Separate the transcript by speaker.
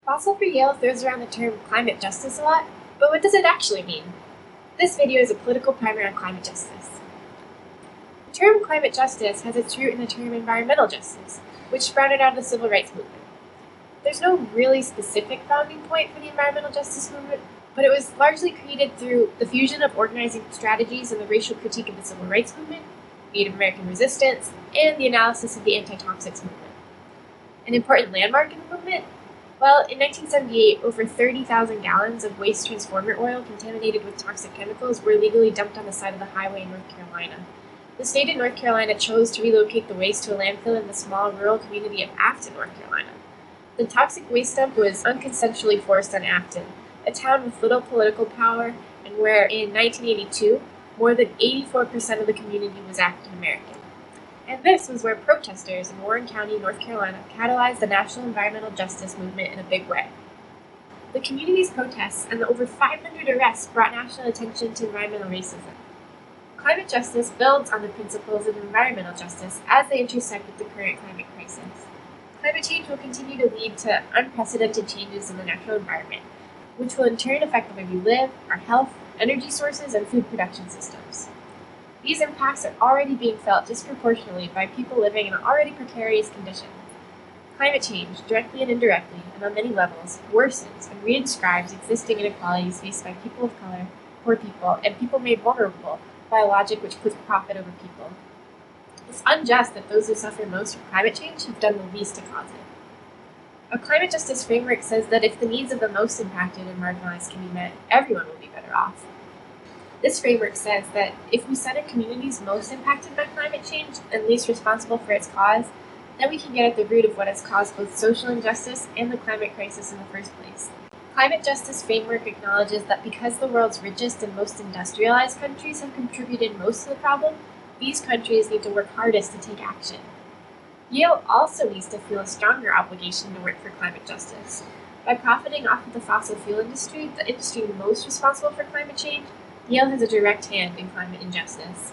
Speaker 1: Fossil for Yale throws around the term climate justice a lot, but what does it actually mean? This video is a political primer on climate justice. The term climate justice has its root in the term environmental justice, which sprouted out of the civil rights movement. There's no really specific founding point for the environmental justice movement, but it was largely created through the fusion of organizing strategies and the racial critique of the civil rights movement, Native American resistance, and the analysis of the anti-toxics movement. An important landmark in the movement? Well, in 1978, over 30,000 gallons of waste transformer oil contaminated with toxic chemicals were illegally dumped on the side of the highway in North Carolina. The state of North Carolina chose to relocate the waste to a landfill in the small rural community of Afton, North Carolina. The toxic waste dump was unconsensually forced on Afton, a town with little political power and where, in 1982, more than 84% of the community was African American. And this was where protesters in Warren County, North Carolina, catalyzed the national environmental justice movement in a big way. The community's protests and the over 500 arrests brought national attention to environmental racism. Climate justice builds on the principles of environmental justice as they intersect with the current climate crisis. Climate change will continue to lead to unprecedented changes in the natural environment, which will in turn affect the way we live, our health, energy sources, and food production systems. These impacts are already being felt disproportionately by people living in already precarious conditions. Climate change, directly and indirectly, and on many levels, worsens and reinscribes existing inequalities faced by people of color, poor people, and people made vulnerable by a logic which puts profit over people. It's unjust that those who suffer most from climate change have done the least to cause it. A climate justice framework says that if the needs of the most impacted and marginalized can be met, everyone will be better off. This framework says that if we center communities most impacted by climate change and least responsible for its cause, then we can get at the root of what has caused both social injustice and the climate crisis in the first place. Climate justice framework acknowledges that because the world's richest and most industrialized countries have contributed most to the problem, these countries need to work hardest to take action. Yale also needs to feel a stronger obligation to work for climate justice. By profiting off of the fossil fuel industry, the industry most responsible for climate change, Yale has a direct hand in climate injustice.